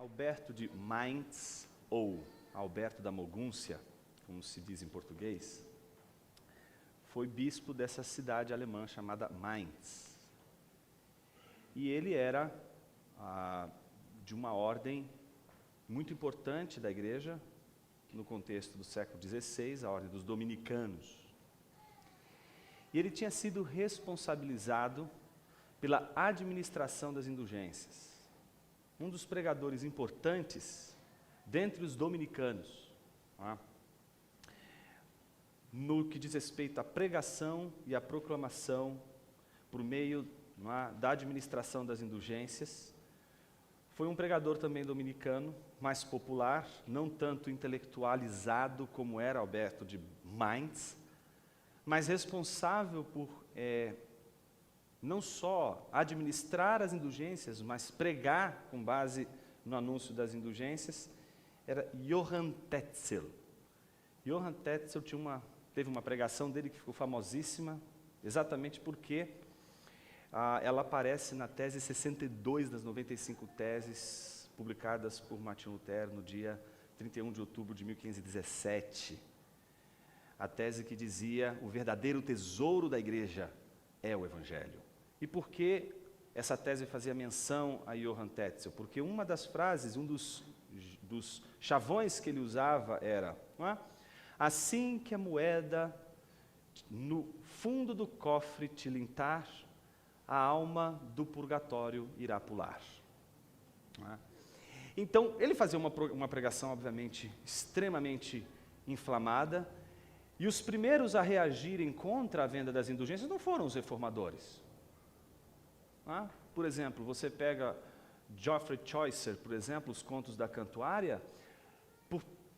Alberto de Mainz, ou Alberto da Mogúncia, como se diz em português, foi bispo dessa cidade alemã chamada Mainz. E ele era de uma ordem muito importante da igreja, no contexto do século XVI, a ordem dos dominicanos. E ele tinha sido responsabilizado pela administração das indulgências. Um dos pregadores importantes dentre os dominicanos, no que diz respeito à pregação e à proclamação por meio da administração das indulgências. Foi um pregador também dominicano, mais popular, não tanto intelectualizado como era Alberto de Mainz, mas responsável por não só administrar as indulgências, mas pregar com base no anúncio das indulgências, era Johann Tetzel. Johann Tetzel teve uma pregação dele que ficou famosíssima, exatamente porque ela aparece na tese 62 das 95 teses publicadas por Martinho Lutero no dia 31 de outubro de 1517. A tese que dizia: o verdadeiro tesouro da igreja é o Evangelho. E por que essa tese fazia menção a Johann Tetzel? Porque uma das frases, um dos chavões que ele usava era: assim que a moeda no fundo do cofre tilintar, a alma do purgatório irá pular. Então, ele fazia uma pregação, obviamente, extremamente inflamada, e os primeiros a reagirem contra a venda das indulgências não foram os reformadores. Por exemplo, você pega Geoffrey Chaucer, por exemplo, os Contos da Cantuária,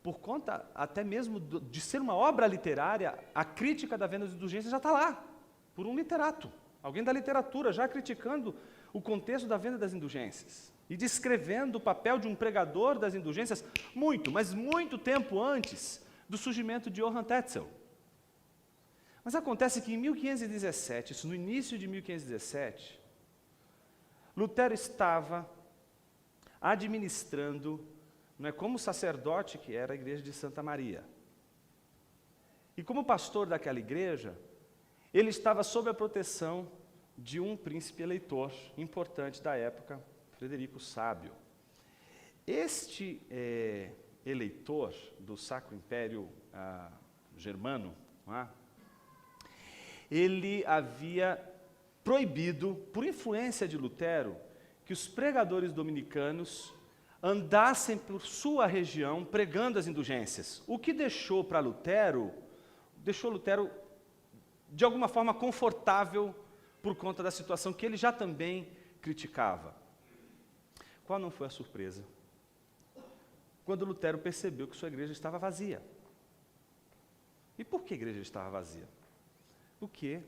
por conta até mesmo de ser uma obra literária, a crítica da venda das indulgências já está lá, por um literato, alguém da literatura já criticando o contexto da venda das indulgências e descrevendo o papel de um pregador das indulgências muito, mas muito tempo antes do surgimento de Johann Tetzel. Mas acontece que em 1517, isso no início de 1517, Lutero estava administrando, como sacerdote que era a igreja de Santa Maria. E como pastor daquela igreja, ele estava sob a proteção de um príncipe eleitor importante da época, Frederico o Sábio. Este eleitor do Sacro Império Germano, ele havia proibido, por influência de Lutero, que os pregadores dominicanos andassem por sua região pregando as indulgências, o que deixou Lutero de alguma forma confortável por conta da situação que ele já também criticava. Qual não foi a surpresa? Quando Lutero percebeu que sua igreja estava vazia. E por que a igreja estava vazia? Porque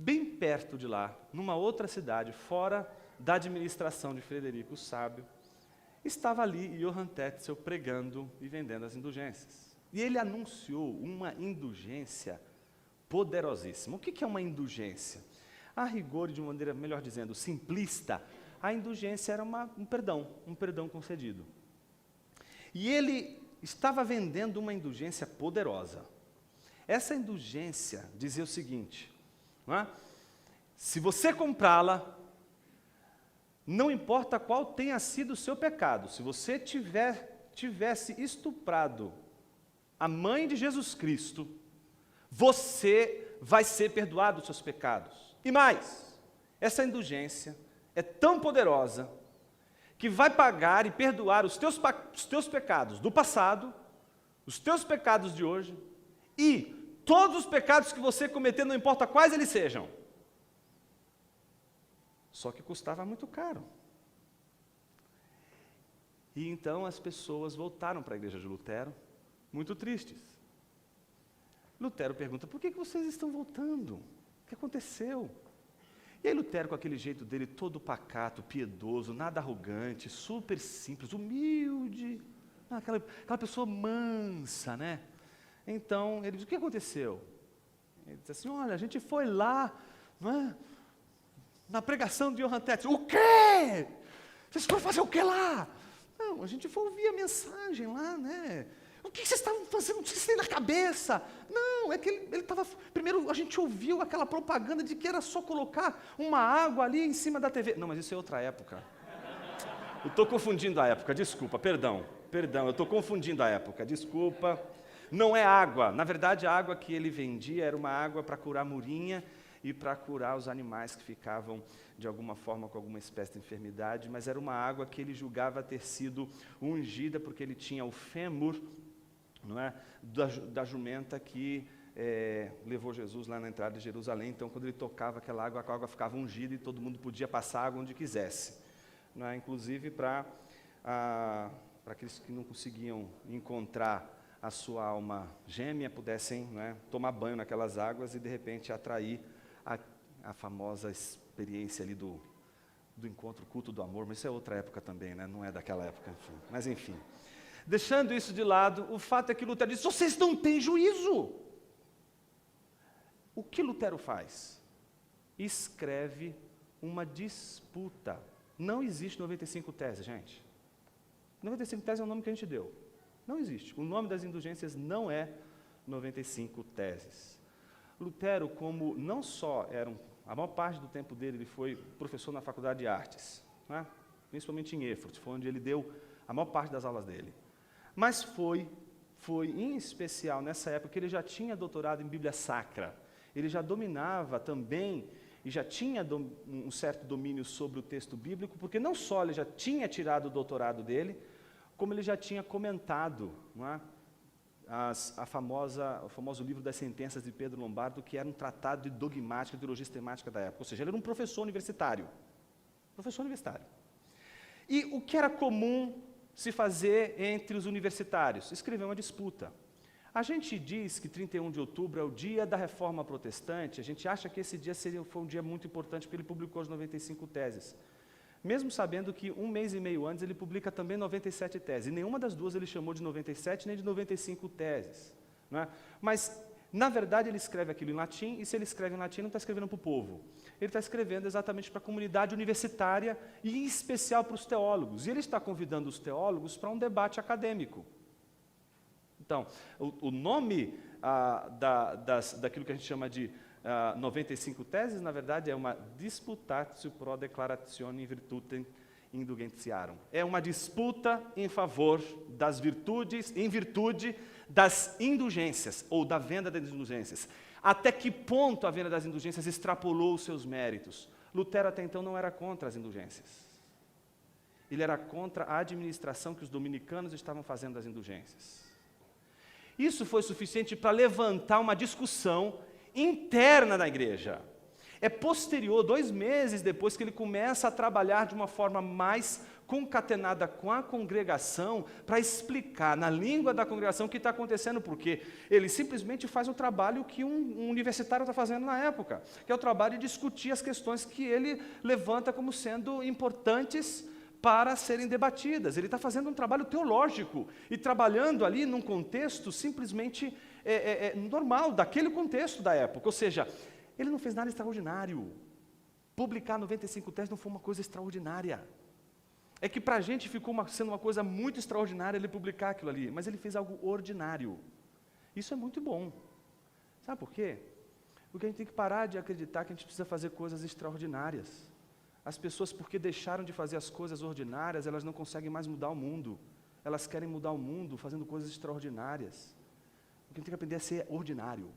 bem perto de lá, numa outra cidade, fora da administração de Frederico o Sábio, estava ali Johann Tetzel pregando e vendendo as indulgências. E ele anunciou uma indulgência poderosíssima. O que é uma indulgência? A rigor, de uma maneira, melhor dizendo, simplista, a indulgência era um perdão concedido. E ele estava vendendo uma indulgência poderosa. Essa indulgência dizia o seguinte: se você comprá-la, não importa qual tenha sido o seu pecado, se você tivesse estuprado a mãe de Jesus Cristo, você vai ser perdoado dos seus pecados. E mais, essa indulgência é tão poderosa que vai pagar e perdoar os teus pecados do passado, os teus pecados de hoje e todos os pecados que você cometer, não importa quais eles sejam. Só que custava muito caro. E então as pessoas voltaram para a igreja de Lutero, muito tristes. Lutero pergunta: por que vocês estão voltando? O que aconteceu? E aí Lutero, com aquele jeito dele, todo pacato, piedoso, nada arrogante, super simples, humilde, aquela pessoa mansa, né? Então, ele diz: o que aconteceu? Ele diz assim: olha, a gente foi lá, na pregação de Johann Tetzel. O quê? Vocês foram fazer o que lá? Não, a gente foi ouvir a mensagem lá, né? O que vocês estavam fazendo? O que vocês têm na cabeça? Não, é que ele estava... Primeiro a gente ouviu aquela propaganda de que era só colocar uma água ali em cima da TV. Não, mas isso é outra época. Eu estou confundindo a época, desculpa, perdão, eu estou confundindo a época, desculpa. Não é água, na verdade a água que ele vendia era uma água para curar murinha e para curar os animais que ficavam de alguma forma com alguma espécie de enfermidade, mas era uma água que ele julgava ter sido ungida porque ele tinha o fêmur, não é, da jumenta que levou Jesus lá na entrada de Jerusalém. Então, quando ele tocava aquela água, a água ficava ungida e todo mundo podia passar água onde quisesse. Não é? Inclusive para aqueles que não conseguiam encontrar a sua alma gêmea, pudessem, não é, tomar banho naquelas águas e, de repente, atrair a famosa experiência ali do encontro, culto do amor, mas isso é outra época também, né? Não é daquela época, enfim. Mas, enfim. Deixando isso de lado, o fato é que Lutero diz, vocês não têm juízo. O que Lutero faz? Escreve uma disputa. Não existe 95 teses, gente. 95 teses é o nome que a gente deu. Não existe. O nome das indulgências não é 95 teses. Lutero, como não só a maior parte do tempo dele, ele foi professor na Faculdade de Artes, né? Principalmente em Erfurt, foi onde ele deu a maior parte das aulas dele. Mas foi em especial nessa época que ele já tinha doutorado em Bíblia Sacra. Ele já dominava também e já tinha um certo domínio sobre o texto bíblico, porque não só ele já tinha tirado o doutorado dele, como ele já tinha comentado, não é, o famoso livro das sentenças de Pedro Lombardo, que era um tratado de dogmática, de teologia sistemática da época. Ou seja, ele era um professor universitário. E o que era comum se fazer entre os universitários? Escrever uma disputa. A gente diz que 31 de outubro é o dia da Reforma Protestante, a gente acha que esse dia foi um dia muito importante, porque ele publicou as 95 teses. Mesmo sabendo que um mês e meio antes ele publica também 97 teses. E nenhuma das duas ele chamou de 97 nem de 95 teses. Não é? Mas, na verdade, ele escreve aquilo em latim, e se ele escreve em latim, não está escrevendo para o povo. Ele está escrevendo exatamente para a comunidade universitária, e em especial para os teólogos. E ele está convidando os teólogos para um debate acadêmico. Então, o nome daquilo que a gente chama de 95 teses, na verdade, é uma disputatio pro declaratione virtutem indulgentiarum. É uma disputa em favor das virtudes, em virtude das indulgências, ou da venda das indulgências. Até que ponto a venda das indulgências extrapolou os seus méritos? Lutero até então não era contra as indulgências. Ele era contra a administração que os dominicanos estavam fazendo das indulgências. Isso foi suficiente para levantar uma discussão interna da igreja. É posterior, 2 meses depois, que ele começa a trabalhar de uma forma mais concatenada com a congregação, para explicar na língua da congregação o que está acontecendo, porque ele simplesmente faz o trabalho que um universitário está fazendo na época, que é o trabalho de discutir as questões que ele levanta como sendo importantes para serem debatidas. Ele está fazendo um trabalho teológico e trabalhando ali num contexto simplesmente normal, daquele contexto da época. Ou seja, ele não fez nada extraordinário. Publicar 95 teses não foi uma coisa extraordinária. É que para a gente ficou sendo uma coisa muito extraordinária ele publicar aquilo ali, mas ele fez algo ordinário. Isso é muito bom. Sabe por quê? Porque a gente tem que parar de acreditar que a gente precisa fazer coisas extraordinárias. As pessoas, porque deixaram de fazer as coisas ordinárias, elas não conseguem mais mudar o mundo. Elas querem mudar o mundo fazendo coisas extraordinárias. O que a gente tem que aprender é ser ordinário,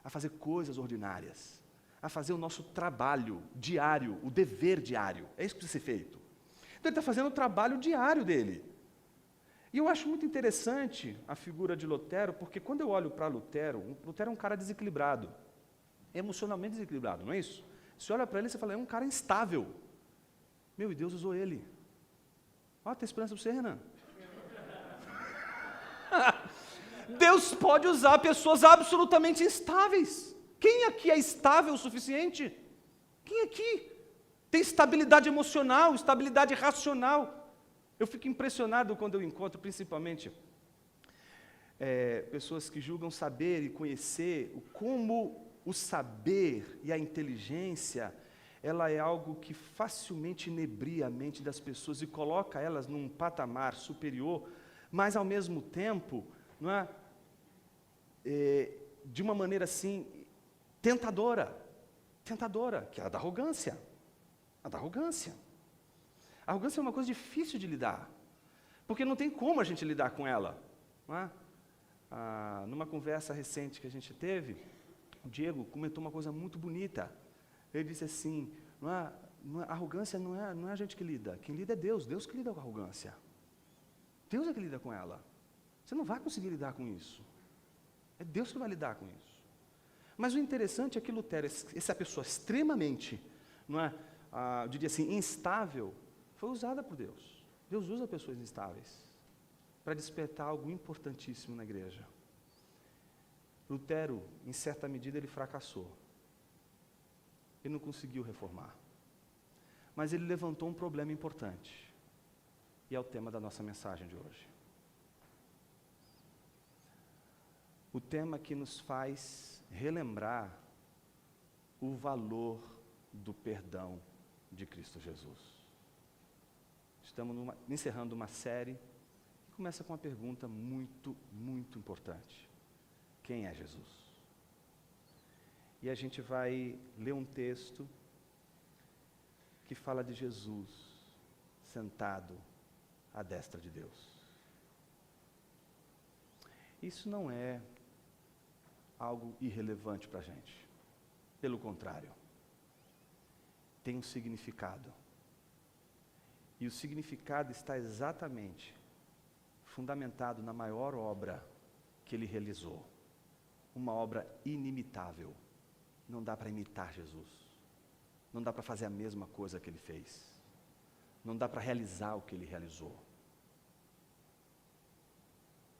a fazer coisas ordinárias, a fazer o nosso trabalho diário, o dever diário. É isso que precisa ser feito. Então ele está fazendo o trabalho diário dele. E eu acho muito interessante a figura de Lutero, porque quando eu olho para Lutero é um cara desequilibrado, emocionalmente desequilibrado, não é isso? Você olha para ele e fala, é um cara instável. Meu, e Deus usou ele. Ó, tem esperança para você, Renan. Deus pode usar pessoas absolutamente instáveis. Quem aqui é estável o suficiente? Quem aqui tem estabilidade emocional, estabilidade racional? Eu fico impressionado quando eu encontro, principalmente, pessoas que julgam saber e conhecer como o saber e a inteligência ela é algo que facilmente inebria a mente das pessoas e coloca elas num patamar superior, mas ao mesmo tempo, não é, de uma maneira assim, tentadora, que é a da arrogância. A da arrogância. A arrogância é uma coisa difícil de lidar, porque não tem como a gente lidar com ela. Não é? Numa conversa recente que a gente teve, o Diego comentou uma coisa muito bonita. Ele disse assim, a arrogância não é a gente que lida, quem lida é Deus que lida com a arrogância. Deus é que lida com ela. Você não vai conseguir lidar com isso. É Deus que vai lidar com isso. Mas o interessante é que Lutero, essa pessoa extremamente, eu diria assim, instável, foi usada por Deus. Deus usa pessoas instáveis para despertar algo importantíssimo na igreja. Lutero, em certa medida, ele fracassou. Ele não conseguiu reformar. Mas ele levantou um problema importante. E é o tema da nossa mensagem de hoje. O tema que nos faz relembrar o valor do perdão de Cristo Jesus. Estamos encerrando uma série que começa com uma pergunta muito, muito importante. Quem é Jesus? E a gente vai ler um texto que fala de Jesus sentado à destra de Deus. Isso não é algo irrelevante para a gente. Pelo contrário, tem um significado. E o significado está exatamente fundamentado na maior obra que ele realizou. Uma obra inimitável. Não dá para imitar Jesus. Não dá para fazer a mesma coisa que ele fez. Não dá para realizar o que ele realizou.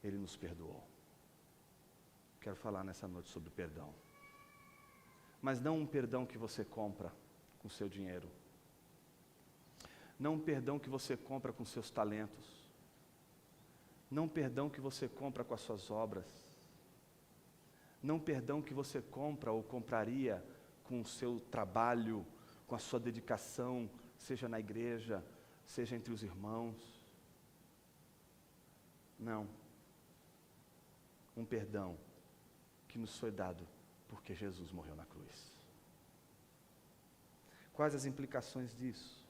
Ele nos perdoou. Quero falar nessa noite sobre perdão. Mas não um perdão que você compra com seu dinheiro. Não um perdão que você compra com seus talentos. Não um perdão que você compra com as suas obras. Não um perdão que você compra ou compraria com o seu trabalho, com a sua dedicação, seja na igreja, seja entre os irmãos. Não. Um perdão que nos foi dado porque Jesus morreu na cruz. Quais as implicações disso?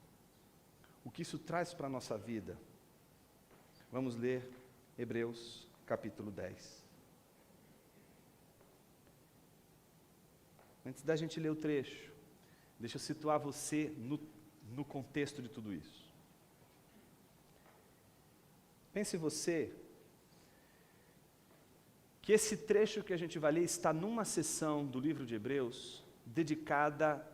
O que isso traz para a nossa vida? Vamos ler Hebreus capítulo 10. Antes da gente ler o trecho, deixa eu situar você no contexto de tudo isso. Pense você que esse trecho que a gente vai ler está numa seção do livro de Hebreus dedicada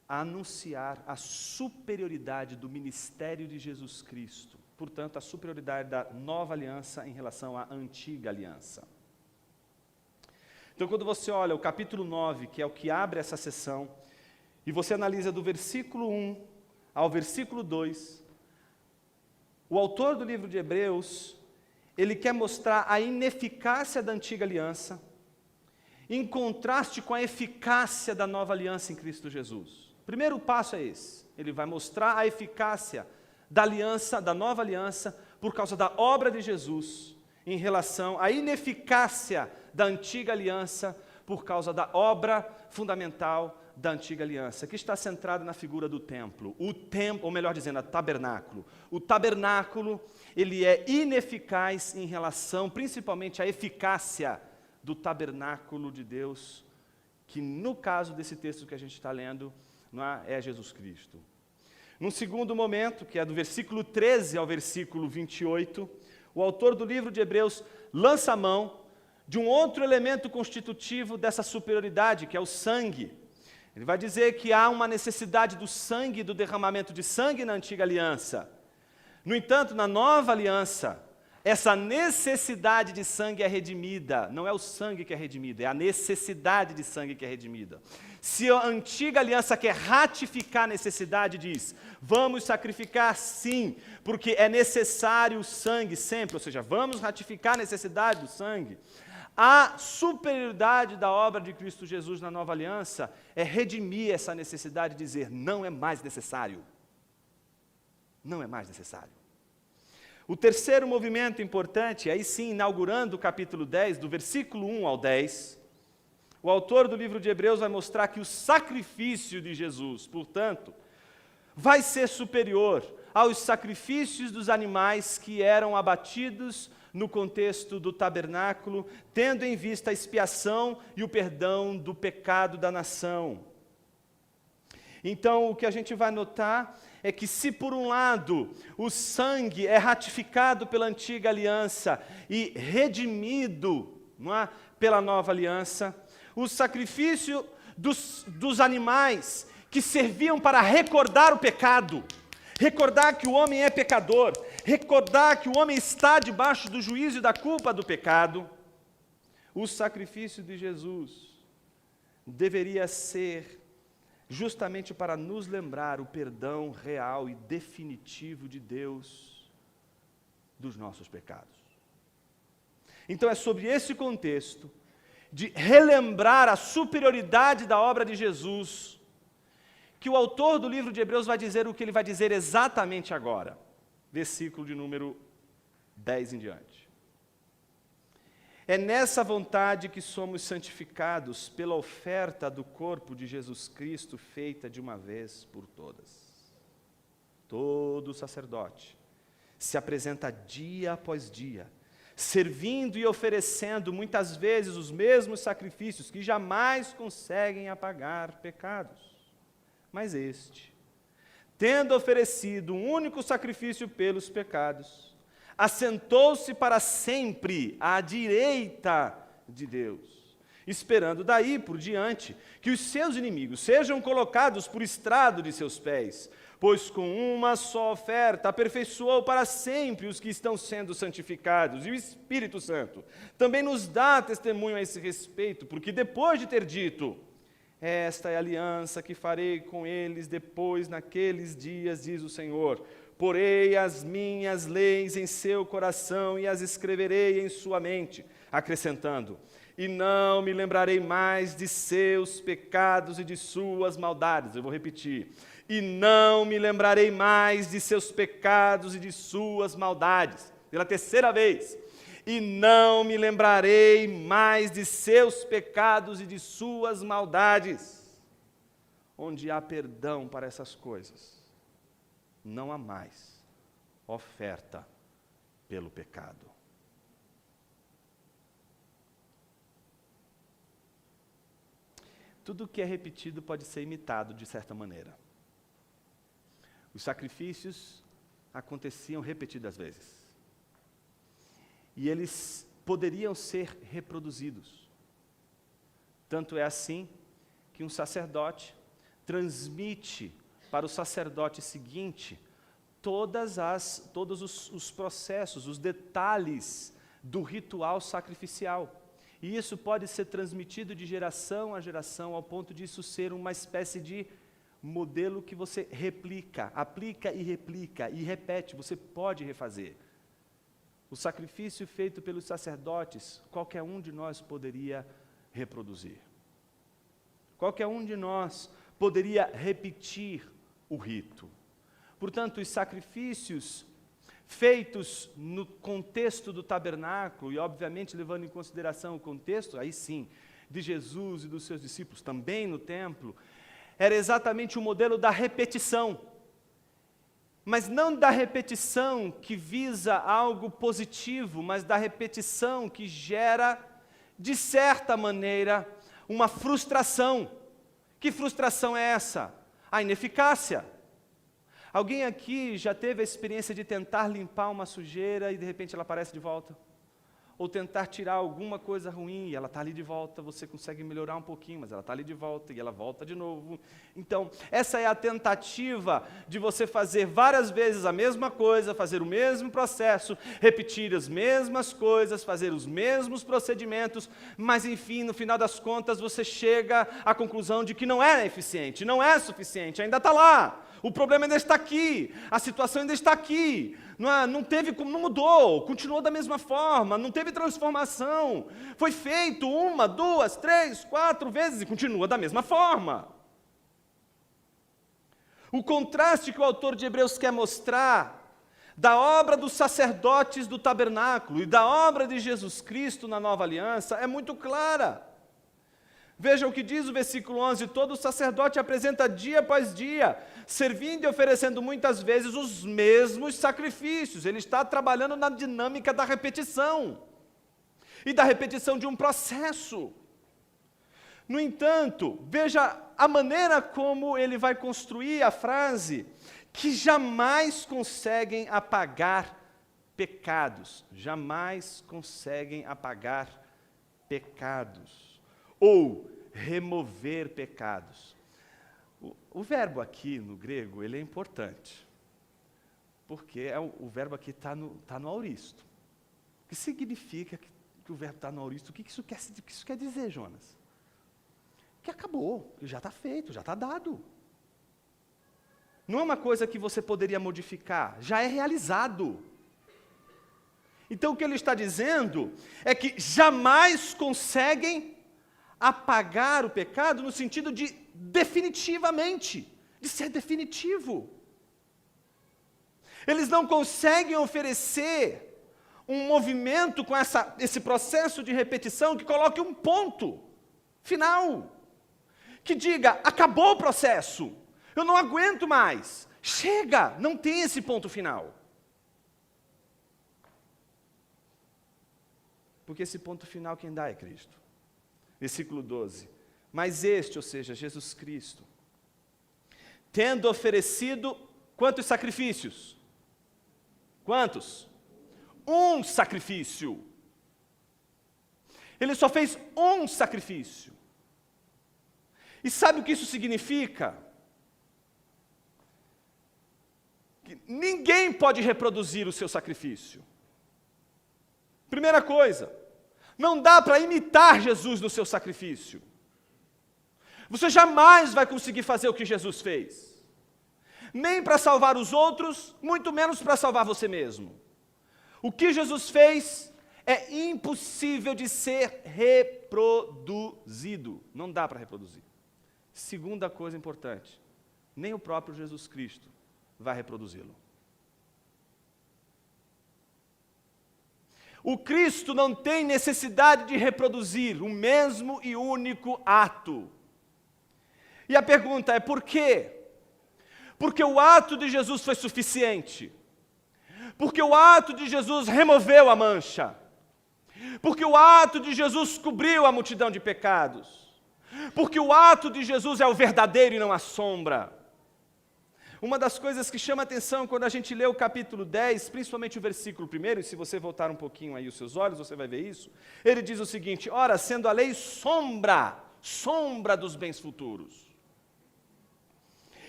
a anunciar a superioridade do ministério de Jesus Cristo, portanto, a superioridade da nova aliança em relação à antiga aliança. Então, quando você olha o capítulo 9, que é o que abre essa sessão, e você analisa do versículo 1 ao versículo 2, o autor do livro de Hebreus, ele quer mostrar a ineficácia da antiga aliança, em contraste com a eficácia da nova aliança em Cristo Jesus. O primeiro passo é esse, ele vai mostrar a eficácia da aliança, da nova aliança, por causa da obra de Jesus, em relação à ineficácia da antiga aliança, por causa da obra fundamental da antiga aliança, que está centrada na figura do templo. O templo, ou melhor dizendo, o tabernáculo. O tabernáculo, ele é ineficaz em relação, principalmente, à eficácia do tabernáculo de Deus, que no caso desse texto que a gente está lendo, é Jesus Cristo. Num segundo momento, que é do versículo 13 ao versículo 28, o autor do livro de Hebreus lança a mão de um outro elemento constitutivo dessa superioridade, que é o sangue. Ele vai dizer que há uma necessidade do sangue, do derramamento de sangue na antiga aliança. No entanto, na nova aliança, essa necessidade de sangue é redimida. Não é o sangue que é redimido, é a necessidade de sangue que é redimida. Se a antiga aliança quer ratificar a necessidade, diz, vamos sacrificar sim, porque é necessário o sangue sempre, ou seja, vamos ratificar a necessidade do sangue. A superioridade da obra de Cristo Jesus na nova aliança é redimir essa necessidade de dizer, não é mais necessário. Não é mais necessário. O terceiro movimento importante, aí sim, inaugurando o capítulo 10, do versículo 1 ao 10, o autor do livro de Hebreus vai mostrar que o sacrifício de Jesus, portanto, vai ser superior aos sacrifícios dos animais que eram abatidos no contexto do tabernáculo, tendo em vista a expiação e o perdão do pecado da nação. Então, o que a gente vai notar é que se por um lado o sangue é ratificado pela antiga aliança e redimido, não é, pela nova aliança, o sacrifício dos animais que serviam para recordar o pecado, recordar que o homem é pecador, recordar que o homem está debaixo do juízo e da culpa do pecado, o sacrifício de Jesus deveria ser justamente para nos lembrar o perdão real e definitivo de Deus dos nossos pecados. Então é sobre esse contexto de relembrar a superioridade da obra de Jesus que o autor do livro de Hebreus vai dizer o que ele vai dizer exatamente agora. Versículo de número 10 em diante. É nessa vontade que somos santificados pela oferta do corpo de Jesus Cristo feita de uma vez por todas. Todo sacerdote se apresenta dia após dia, servindo e oferecendo muitas vezes os mesmos sacrifícios que jamais conseguem apagar pecados. Mas este, tendo oferecido um único sacrifício pelos pecados, assentou-se para sempre à direita de Deus, esperando daí por diante que os seus inimigos sejam colocados por estrado de seus pés, pois com uma só oferta aperfeiçoou para sempre os que estão sendo santificados, e o Espírito Santo também nos dá testemunho a esse respeito, porque depois de ter dito, esta é a aliança que farei com eles depois naqueles dias, diz o Senhor. Porei as minhas leis em seu coração e as escreverei em sua mente, acrescentando, e não me lembrarei mais de seus pecados e de suas maldades. Eu vou repetir. E não me lembrarei mais de seus pecados e de suas maldades. Pela terceira vez. E não me lembrarei mais de seus pecados e de suas maldades. Onde há perdão para essas coisas, não há mais oferta pelo pecado. Tudo que é repetido pode ser imitado de certa maneira. Os sacrifícios aconteciam repetidas vezes. E eles poderiam ser reproduzidos. Tanto é assim que um sacerdote transmite para o sacerdote seguinte todos os processos, os detalhes do ritual sacrificial. E isso pode ser transmitido de geração a geração, ao ponto de isso ser uma espécie de modelo que você replica, aplica e repete, você pode refazer. O sacrifício feito pelos sacerdotes, qualquer um de nós poderia reproduzir. Qualquer um de nós poderia repetir o rito. Portanto, os sacrifícios feitos no contexto do tabernáculo, e obviamente levando em consideração o contexto, aí sim, de Jesus e dos seus discípulos, também no templo, era exatamente o modelo da repetição. Mas não da repetição que visa algo positivo, mas da repetição que gera, de certa maneira, uma frustração. Que frustração é essa? A ineficácia. Alguém aqui já teve a experiência de tentar limpar uma sujeira e de repente ela aparece de volta? Ou tentar tirar alguma coisa ruim e ela está ali de volta, você consegue melhorar um pouquinho, mas ela está ali de volta e ela volta de novo. Então, essa é a tentativa de você fazer várias vezes a mesma coisa, fazer o mesmo processo, repetir as mesmas coisas, fazer os mesmos procedimentos, mas enfim, no final das contas, você chega à conclusão de que não é eficiente, não é suficiente, ainda está lá. o problema ainda está aqui, a situação ainda está aqui, não teve como, não mudou, continuou da mesma forma, não teve transformação, foi feito 1, 2, 3, 4 vezes e continua da mesma forma. O contraste que o autor de Hebreus quer mostrar da obra dos sacerdotes do tabernáculo e da obra de Jesus Cristo na nova aliança é muito clara. Veja o que diz o versículo 11: todo sacerdote apresenta dia após dia, servindo e oferecendo muitas vezes os mesmos sacrifícios. Ele está trabalhando na dinâmica da repetição, e da repetição de um processo. No entanto, veja a maneira como ele vai construir a frase, que jamais conseguem apagar pecados, jamais conseguem apagar pecados, ou remover pecados. O verbo aqui no grego, ele é importante, porque o verbo aqui está no auristo. O que significa que o verbo está no auristo? O que isso quer dizer, Jonas? Que acabou, que já está feito, já está dado. Não é uma coisa que você poderia modificar, já é realizado. Então o que ele está dizendo é que jamais conseguem apagar o pecado no sentido de definitivamente, de ser definitivo. Eles não conseguem oferecer um movimento com esse processo de repetição que coloque um ponto final, que diga, acabou o processo, eu não aguento mais, chega, não tem esse ponto final. Porque esse ponto final quem dá é Cristo. Versículo 12, mas este, ou seja, Jesus Cristo, tendo oferecido quantos sacrifícios? Quantos? Um sacrifício. Ele só fez um sacrifício. E sabe o que isso significa? Que ninguém pode reproduzir o seu sacrifício. Primeira coisa, não dá para imitar Jesus no seu sacrifício. Você jamais vai conseguir fazer o que Jesus fez. Nem para salvar os outros, muito menos para salvar você mesmo. O que Jesus fez é impossível de ser reproduzido. Não dá para reproduzir. Segunda coisa importante, nem o próprio Jesus Cristo vai reproduzi-lo. O Cristo não tem necessidade de reproduzir o mesmo e único ato. E a pergunta é por quê? Porque o ato de Jesus foi suficiente. Porque o ato de Jesus removeu a mancha. Porque o ato de Jesus cobriu a multidão de pecados. Porque o ato de Jesus é o verdadeiro e não a sombra. Uma das coisas que chama a atenção quando a gente lê o capítulo 10, principalmente o versículo 1, e se você voltar um pouquinho aí os seus olhos, você vai ver isso, ele diz o seguinte, ora, sendo a lei sombra dos bens futuros,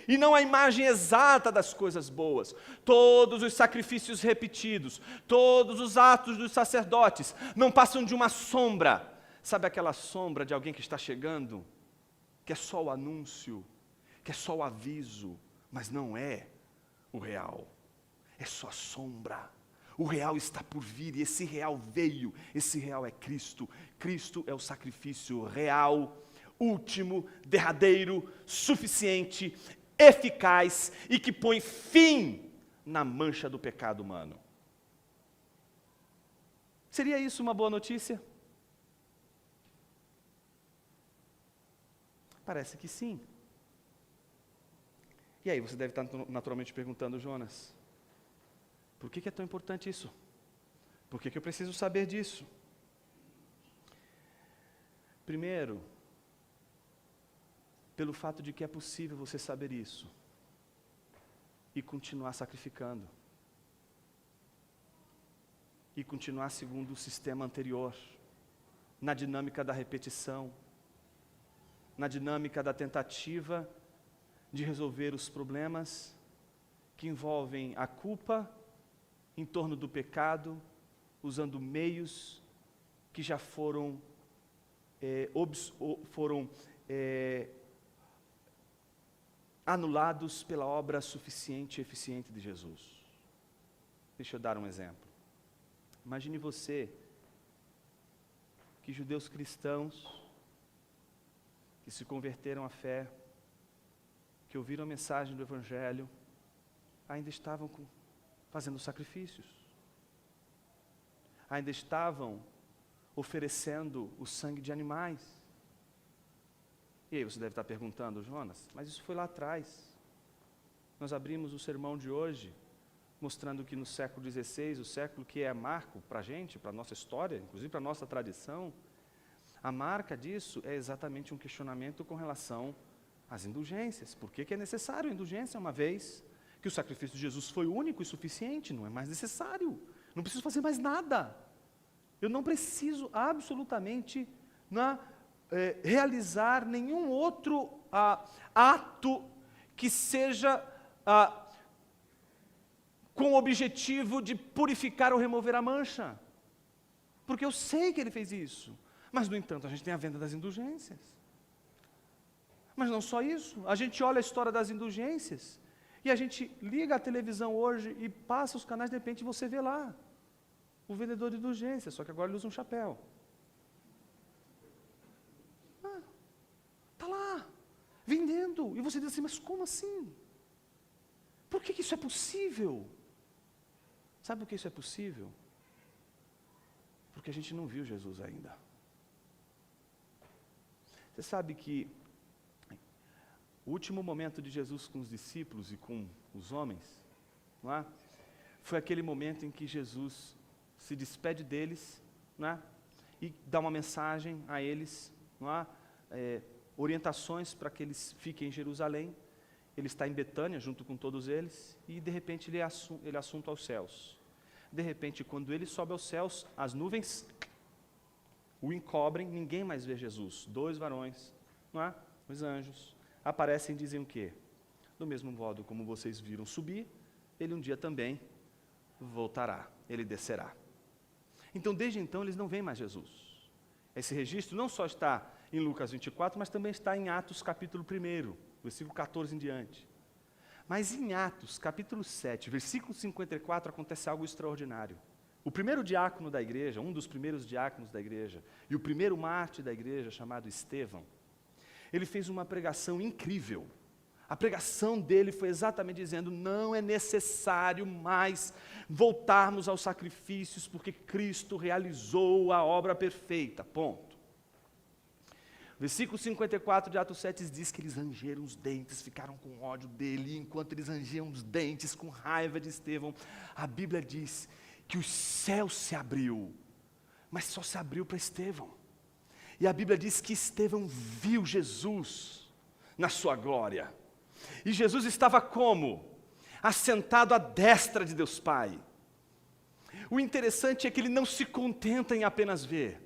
e não a imagem exata das coisas boas, todos os sacrifícios repetidos, todos os atos dos sacerdotes, não passam de uma sombra. Sabe aquela sombra de alguém que está chegando, que é só o anúncio, que é só o aviso, mas não é o real, é só a sombra. O real está por vir, e esse real veio, esse real é Cristo. Cristo é o sacrifício real, último, derradeiro, suficiente, eficaz, e que põe fim na mancha do pecado humano. Seria isso uma boa notícia? Parece que sim. E aí você deve estar naturalmente perguntando, Jonas, por que é tão importante isso? Por que eu preciso saber disso? Primeiro, pelo fato de que é possível você saber isso e continuar sacrificando. E continuar segundo o sistema anterior, na dinâmica da repetição, na dinâmica da tentativa de resolver os problemas que envolvem a culpa em torno do pecado, usando meios que já foram anulados pela obra suficiente e eficiente de Jesus. Deixa eu dar um exemplo. Imagine você que judeus cristãos que se converteram à fé, que ouviram a mensagem do Evangelho, ainda estavam fazendo sacrifícios, ainda estavam oferecendo o sangue de animais. E aí você deve estar perguntando, Jonas, mas isso foi lá atrás. Nós abrimos o sermão de hoje, mostrando que no século XVI, o século que é marco para a gente, para a nossa história, inclusive para a nossa tradição, a marca disso é exatamente um questionamento com relação às indulgências. Por que é necessário indulgência, uma vez que o sacrifício de Jesus foi único e suficiente? Não é mais necessário, não preciso fazer mais nada. Eu não preciso absolutamente realizar nenhum outro ato que seja com o objetivo de purificar ou remover a mancha. Porque eu sei que ele fez isso. Mas, no entanto, a gente tem a venda das indulgências. Mas não só isso, a gente olha a história das indulgências e a gente liga a televisão hoje e passa os canais, de repente você vê lá o vendedor de indulgências, só que agora ele usa um chapéu. Está lá, vendendo. E você diz assim, mas como assim? Por que isso é possível? Sabe por que isso é possível? Porque a gente não viu Jesus ainda. Você sabe que o último momento de Jesus com os discípulos e com os homens, não é? Foi aquele momento em que Jesus se despede deles, não é? E dá uma mensagem a eles, não é? Orientações para que eles fiquem em Jerusalém. Ele está em Betânia junto com todos eles e de repente ele é assunto aos céus. De repente, quando ele sobe aos céus, as nuvens o encobrem, ninguém mais vê Jesus. 2 varões, não é? Os anjos aparecem e dizem o quê? Do mesmo modo como vocês viram subir, ele um dia também voltará, ele descerá. Então, desde então, eles não veem mais Jesus. Esse registro não só está em Lucas 24, mas também está em Atos capítulo 1, versículo 14 em diante. Mas em Atos capítulo 7, versículo 54, acontece algo extraordinário. O primeiro diácono da igreja, um dos primeiros diáconos da igreja, e o primeiro mártir da igreja, chamado Estevão, ele fez uma pregação incrível. A pregação dele foi exatamente dizendo, não é necessário mais voltarmos aos sacrifícios, porque Cristo realizou a obra perfeita, ponto. Versículo 54 de Atos 7 diz que eles rangeram os dentes, ficaram com ódio dele, e enquanto eles rangiam os dentes, com raiva de Estevão, a Bíblia diz que o céu se abriu, mas só se abriu para Estevão. E a Bíblia diz que Estevão viu Jesus na sua glória. E Jesus estava como? Assentado à destra de Deus Pai. O interessante é que ele não se contenta em apenas ver.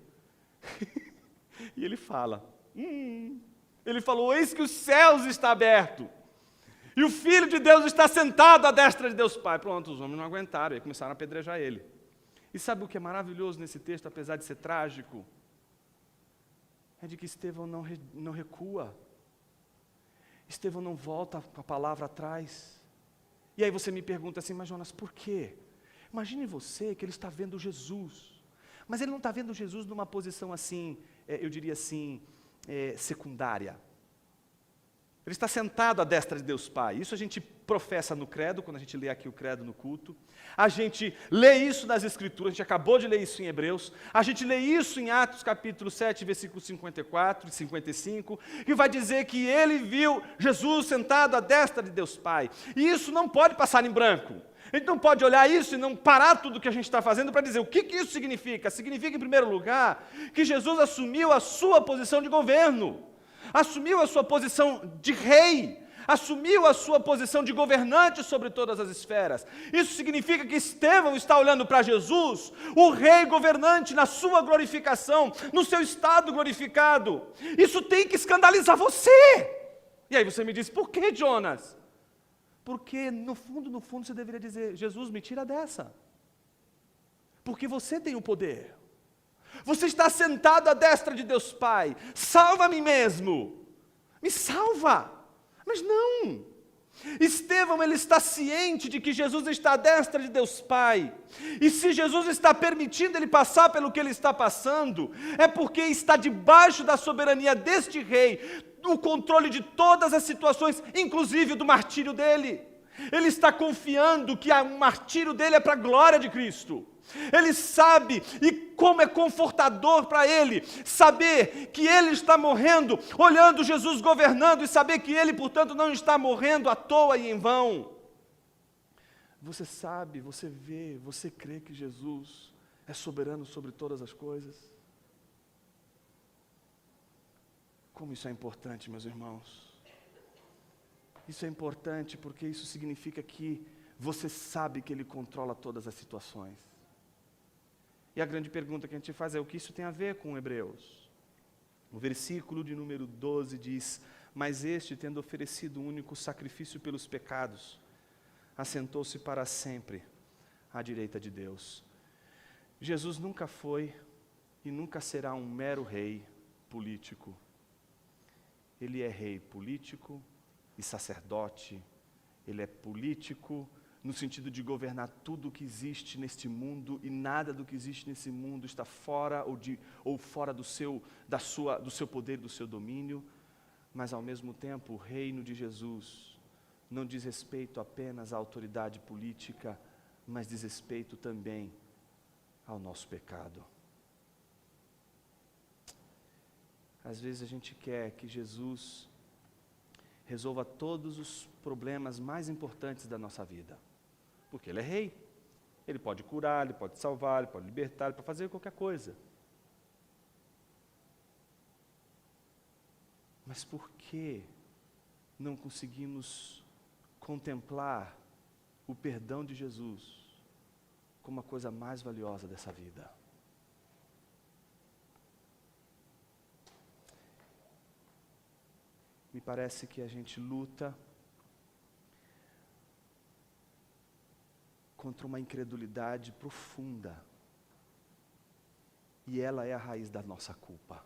E ele fala, ele falou, eis que os céus estão abertos, e o Filho de Deus está sentado à destra de Deus Pai. Pronto, os homens não aguentaram, e começaram a apedrejar ele. E sabe o que é maravilhoso nesse texto, apesar de ser trágico? É de que Estevão não recua. Estevão não volta com a palavra atrás. E aí você me pergunta assim, mas Jonas, por quê? Imagine você que ele está vendo Jesus, mas ele não está vendo Jesus numa posição assim, eu diria assim, secundária. Ele está sentado à destra de Deus Pai. Isso a gente professa no credo, quando a gente lê aqui o credo no culto. A gente lê isso nas Escrituras, a gente acabou de ler isso em Hebreus. A gente lê isso em Atos capítulo 7, versículos 54 e 55, que vai dizer que ele viu Jesus sentado à destra de Deus Pai. E isso não pode passar em branco. A gente não pode olhar isso e não parar tudo o que a gente está fazendo para dizer o que isso significa. Significa, em primeiro lugar, que Jesus assumiu a sua posição de governo, assumiu a sua posição de rei, assumiu a sua posição de governante sobre todas as esferas. Isso significa que Estevão está olhando para Jesus, o rei governante, na sua glorificação, no seu estado glorificado. Isso tem que escandalizar você. E aí você me diz, por que, Jonas? Porque no fundo você deveria dizer, Jesus, me tira dessa. Porque você tem o poder. Você está sentado à destra de Deus Pai. Salva a mim mesmo. Me salva. Mas não. Estevão, ele está ciente de que Jesus está à destra de Deus Pai. E se Jesus está permitindo ele passar pelo que ele está passando, é porque está debaixo da soberania deste rei, o controle de todas as situações, inclusive do martírio dele. Ele está confiando que o martírio dele é para a glória de Cristo. Ele sabe, e como é confortador para ele, saber que ele está morrendo, olhando Jesus governando, e saber que ele, portanto, não está morrendo à toa e em vão. Você sabe, você vê, você crê que Jesus é soberano sobre todas as coisas? Como isso é importante, meus irmãos. Isso é importante porque isso significa que você sabe que Ele controla todas as situações. E a grande pergunta que a gente faz é: o que isso tem a ver com Hebreus? O versículo de número 12 diz: mas este, tendo oferecido um único sacrifício pelos pecados, assentou-se para sempre à direita de Deus. Jesus nunca foi e nunca será um mero rei político. Ele é rei político e sacerdote. Ele é político no sentido de governar tudo o que existe neste mundo, e nada do que existe nesse mundo está fora ou fora do seu poder, do seu domínio. Mas ao mesmo tempo, o reino de Jesus não diz respeito apenas à autoridade política, mas diz respeito também ao nosso pecado. Às vezes a gente quer que Jesus resolva todos os problemas mais importantes da nossa vida, porque Ele é rei. Ele pode curar, Ele pode salvar, Ele pode libertar, Ele pode fazer qualquer coisa. Mas por que não conseguimos contemplar o perdão de Jesus como a coisa mais valiosa dessa vida? Me parece que a gente luta contra uma incredulidade profunda, e ela é a raiz da nossa culpa.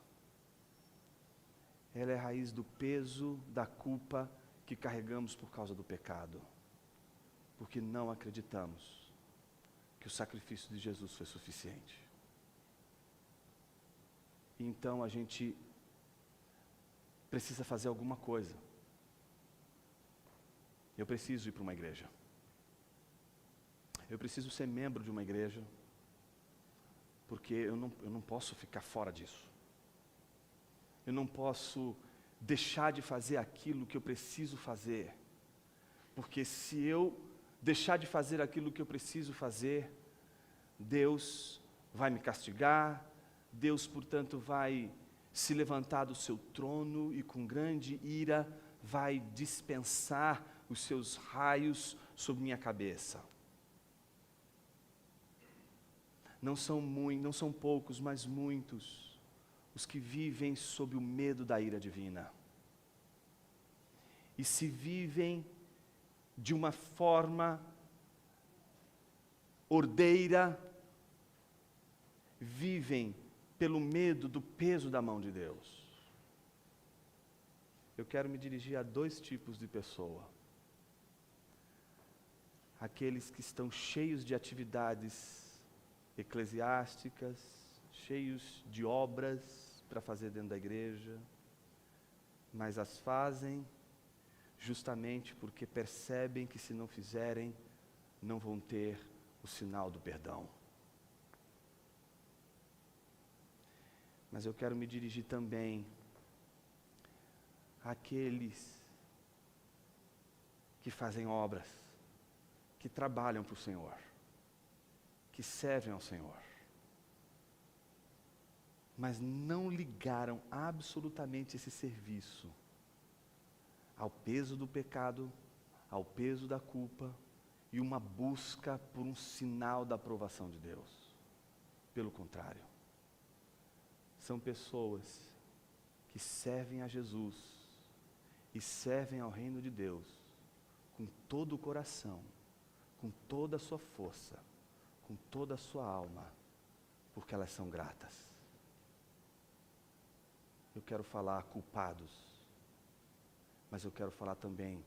Ela é a raiz do peso da culpa que carregamos por causa do pecado, porque não acreditamos que o sacrifício de Jesus foi suficiente. E então a gente precisa fazer alguma coisa. Eu preciso ir para uma igreja. Eu preciso ser membro de uma igreja, porque eu não posso ficar fora disso. Eu não posso deixar de fazer aquilo que eu preciso fazer, porque se eu deixar de fazer aquilo que eu preciso fazer, Deus vai me castigar, Deus, portanto, vai se levantar do seu trono e com grande ira vai dispensar os seus raios sobre minha cabeça. Não são poucos, mas muitos os que vivem sob o medo da ira divina. E se vivem de uma forma ordeira, vivem pelo medo do peso da mão de Deus. Eu quero me dirigir a dois tipos de pessoa. Aqueles que estão cheios de atividades eclesiásticas, cheios de obras para fazer dentro da igreja, mas as fazem justamente porque percebem que se não fizerem, não vão ter o sinal do perdão. Mas eu quero me dirigir também àqueles que fazem obras, que trabalham para o Senhor, que servem ao Senhor, mas não ligaram absolutamente esse serviço ao peso do pecado, ao peso da culpa e uma busca por um sinal da aprovação de Deus. Pelo contrário, são pessoas que servem a Jesus e servem ao reino de Deus com todo o coração, com toda a sua força, com toda a sua alma, porque elas são gratas. Eu quero falar a culpados, mas eu quero falar também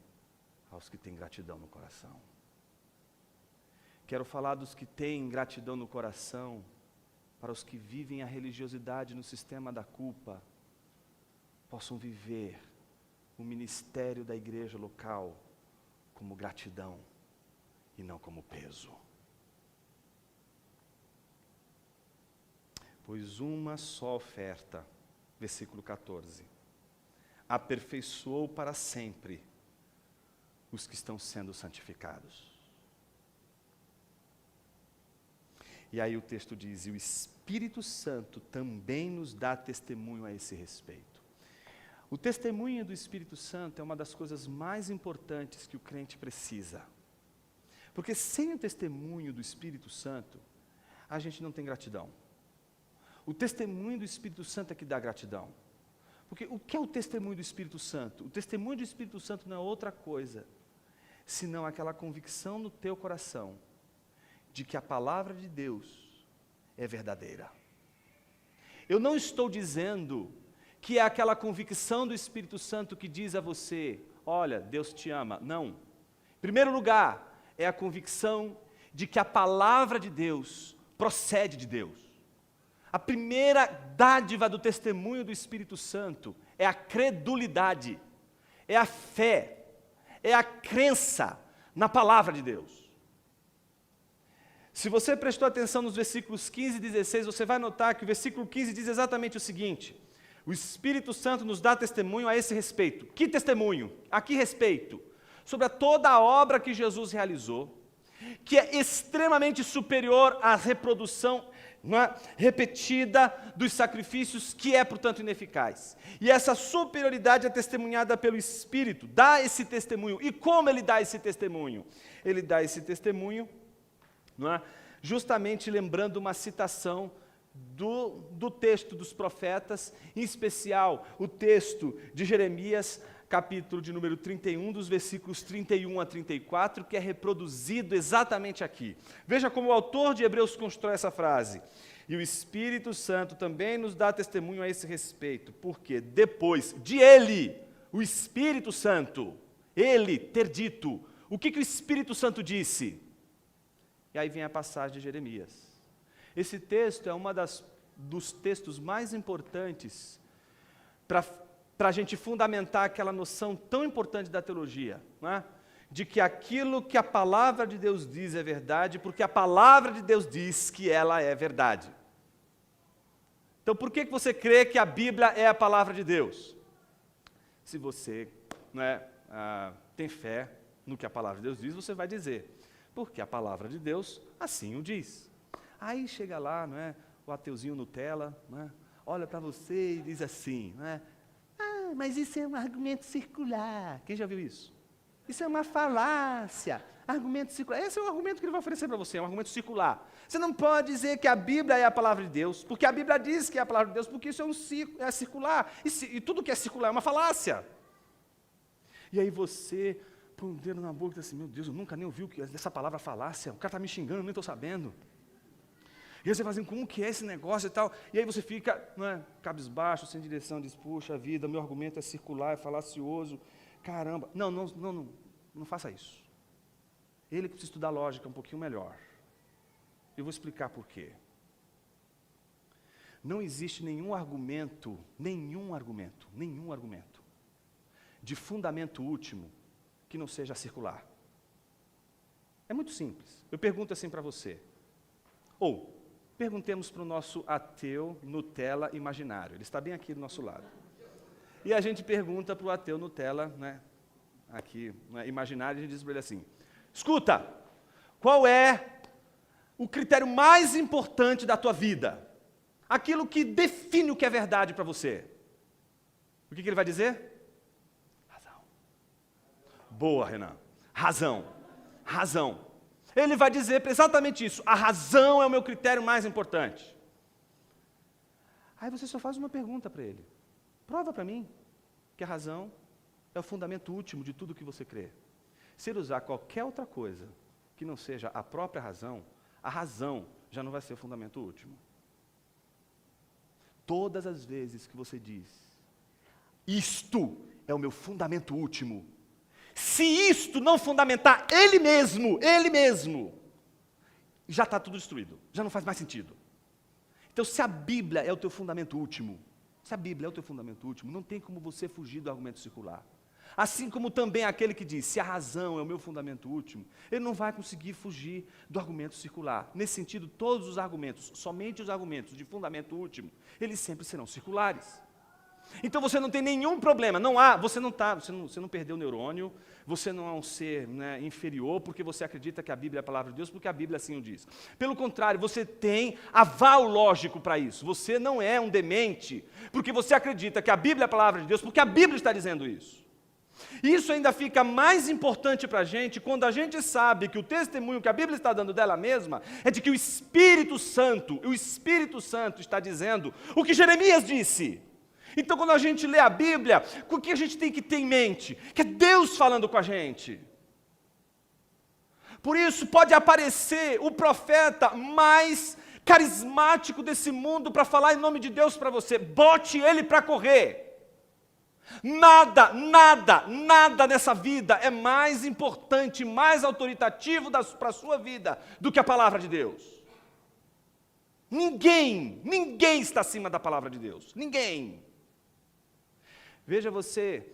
aos que têm gratidão no coração. Quero falar dos que têm gratidão no coração, para os que vivem a religiosidade no sistema da culpa, possam viver o ministério da igreja local como gratidão e não como peso. Pois uma só oferta, versículo 14, aperfeiçoou para sempre os que estão sendo santificados. E aí o texto diz, e o Espírito Santo também nos dá testemunho a esse respeito. O testemunho do Espírito Santo é uma das coisas mais importantes que o crente precisa. Porque sem o testemunho do Espírito Santo, a gente não tem gratidão. O testemunho do Espírito Santo é que dá gratidão. Porque o que é o testemunho do Espírito Santo? O testemunho do Espírito Santo não é outra coisa, senão aquela convicção no teu coração, de que a palavra de Deus é verdadeira. Eu não estou dizendo que é aquela convicção do Espírito Santo que diz a você, olha, Deus te ama. Não. Em primeiro lugar, é a convicção de que a palavra de Deus procede de Deus. A primeira dádiva do testemunho do Espírito Santo é a credulidade, é a fé, é a crença na palavra de Deus. Se você prestou atenção nos versículos 15 e 16, você vai notar que o versículo 15 diz exatamente o seguinte: o Espírito Santo nos dá testemunho a esse respeito. Que testemunho? A que respeito? Sobre toda a obra que Jesus realizou, que é extremamente superior à reprodução repetida dos sacrifícios, que é, portanto, ineficaz. E essa superioridade é testemunhada pelo Espírito, dá esse testemunho. E como ele dá esse testemunho? Ele dá esse testemunho, justamente lembrando uma citação do texto dos profetas, em especial o texto de Jeremias, capítulo de número 31, dos versículos 31 a 34, que é reproduzido exatamente aqui. Veja como o autor de Hebreus constrói essa frase. E o Espírito Santo também nos dá testemunho a esse respeito, porque depois de ele, o Espírito Santo, ele ter dito, o que o Espírito Santo disse? E aí vem a passagem de Jeremias. Esse texto é dos textos mais importantes para a gente fundamentar aquela noção tão importante da teologia, de que aquilo que a palavra de Deus diz é verdade, porque a palavra de Deus diz que ela é verdade. Então, por que você crê que a Bíblia é a palavra de Deus? Se você tem fé no que a palavra de Deus diz, você vai dizer, porque a palavra de Deus assim o diz. Aí chega lá, o ateuzinho Nutella, olha para você e diz assim, mas isso é um argumento circular. Quem já viu isso? Isso é uma falácia, argumento circular. Esse é o argumento que ele vai oferecer para você, é um argumento circular. Você não pode dizer que a Bíblia é a palavra de Deus, porque a Bíblia diz que é a palavra de Deus, porque isso é circular. E tudo que é circular é uma falácia. E aí você põe um dedo na boca e diz assim, meu Deus, eu nunca nem ouvi essa palavra falácia, o cara está me xingando, eu nem estou sabendo. E aí você fala assim, como que é esse negócio e tal? E aí você fica cabisbaixo, sem direção, diz, puxa vida, meu argumento é circular, é falacioso, caramba. Não faça isso. Ele que precisa estudar lógica um pouquinho melhor. Eu vou explicar por quê. Não existe nenhum argumento de fundamento último que não seja circular. É muito simples. Eu pergunto assim para você. Ou, perguntemos para o nosso ateu Nutella imaginário. Ele está bem aqui do nosso lado. E a gente pergunta para o ateu Nutella, aqui, imaginário, a gente diz para ele assim, escuta, qual é o critério mais importante da tua vida? Aquilo que define o que é verdade para você. O que ele vai dizer? Razão. Boa, Renan. Razão. Ele vai dizer exatamente isso. A razão é o meu critério mais importante. Aí você só faz uma pergunta para ele. Prova para mim que a razão é o fundamento último de tudo que você crê. Se ele usar qualquer outra coisa que não seja a própria razão, a razão já não vai ser o fundamento último. Todas as vezes que você diz, isto é o meu fundamento último, Se isto não fundamentar ele mesmo, já está tudo destruído, já não faz mais sentido. Então, se a Bíblia é o teu fundamento último, não tem como você fugir do argumento circular. Assim como também aquele que diz, se a razão é o meu fundamento último, ele não vai conseguir fugir do argumento circular. Nesse sentido, todos os argumentos, somente os argumentos de fundamento último, eles sempre serão circulares. Então você não tem nenhum problema, você não perdeu o neurônio, você não é um ser, né, inferior, porque você acredita que a Bíblia é a palavra de Deus, porque a Bíblia assim o diz. Pelo contrário, você tem aval lógico para isso. Você não é um demente, porque você acredita que a Bíblia é a palavra de Deus, porque a Bíblia está dizendo isso. Isso ainda fica mais importante para a gente quando a gente sabe que o testemunho que a Bíblia está dando dela mesma é de que o Espírito Santo está dizendo o que Jeremias disse. Então, quando a gente lê a Bíblia, o que a gente tem que ter em mente? Que é Deus falando com a gente. Por isso, pode aparecer o profeta mais carismático desse mundo para falar em nome de Deus para você. Bote ele para correr. Nada nessa vida é mais importante, mais autoritativo para a sua vida do que a palavra de Deus. Ninguém está acima da palavra de Deus. Ninguém. Veja você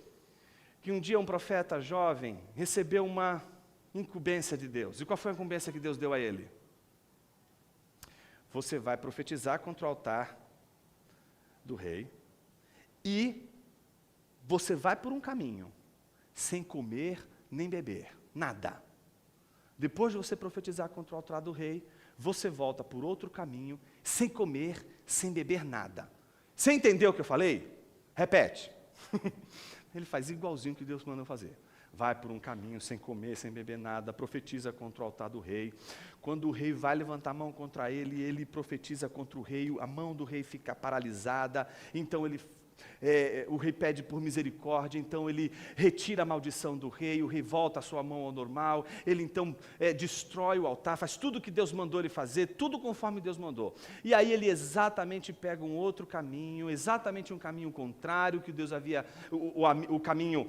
que um dia um profeta jovem recebeu uma incumbência de Deus. E qual foi a incumbência que Deus deu a ele? Você vai profetizar contra o altar do rei e você vai por um caminho, sem comer nem beber, nada. Depois de você profetizar contra o altar do rei, você volta por outro caminho, sem comer, sem beber nada. Você entendeu o que eu falei? Repete. Ele faz igualzinho que Deus mandou fazer. Vai por um caminho, sem comer, sem beber nada, profetiza contra o altar do rei. Quando o rei vai levantar a mão contra ele, ele profetiza contra o rei, a mão do rei fica paralisada, então o rei pede por misericórdia, então ele retira a maldição do rei, o rei volta a sua mão ao normal, ele então destrói o altar, faz tudo o que Deus mandou ele fazer, tudo conforme Deus mandou. E aí ele exatamente pega um outro caminho, exatamente um caminho contrário, que Deus havia, o caminho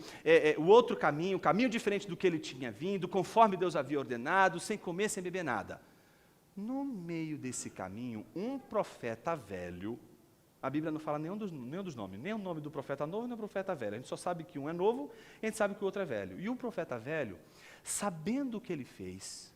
diferente do que ele tinha vindo, conforme Deus havia ordenado, sem comer, sem beber nada. No meio desse caminho, um profeta velho, a Bíblia não fala nenhum dos nomes, nem o nome do profeta novo, nem o profeta velho. A gente só sabe que um é novo, e a gente sabe que o outro é velho. E o profeta velho, sabendo o que ele fez,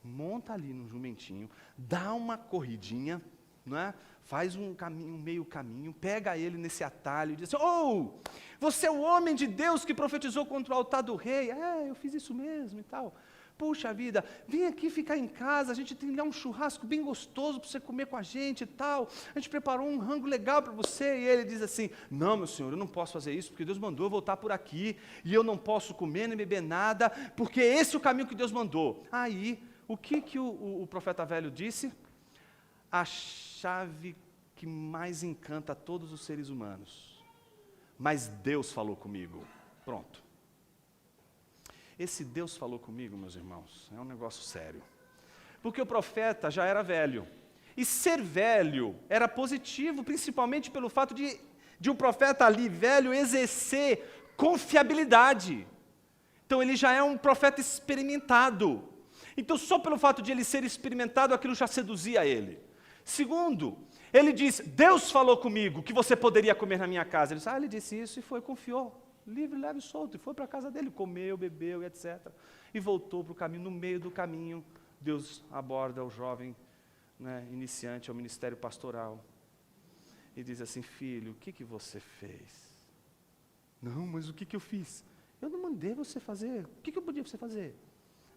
monta ali no jumentinho, dá uma corridinha, não é? Faz um meio caminho, pega ele nesse atalho e diz assim, você é o homem de Deus que profetizou contra o altar do rei. Eu fiz isso mesmo e tal. Puxa vida, vem aqui ficar em casa, a gente tem lá um churrasco bem gostoso para você comer com a gente e tal, a gente preparou um rango legal para você, e ele diz assim, não meu senhor, eu não posso fazer isso, porque Deus mandou eu voltar por aqui, e eu não posso comer nem beber nada, porque esse é o caminho que Deus mandou. Aí, o que o profeta velho disse? A chave que mais encanta todos os seres humanos, mas Deus falou comigo. Pronto. Esse Deus falou comigo, meus irmãos, é um negócio sério. Porque o profeta já era velho. E ser velho era positivo, principalmente pelo fato de um profeta ali, velho, exercer confiabilidade. Então ele já é um profeta experimentado. Então só pelo fato de ele ser experimentado, aquilo já seduzia ele. Segundo, ele diz, Deus falou comigo que você poderia comer na minha casa. Ele disse, ele disse isso e foi, confiou. Livre, leve e solto, e foi para a casa dele, comeu, bebeu, etc. E voltou para o caminho, no meio do caminho, Deus aborda o jovem, né, iniciante ao ministério pastoral, e diz assim, filho, o que você fez? Não, mas o que eu fiz? Eu não mandei você fazer, o que eu podia você fazer?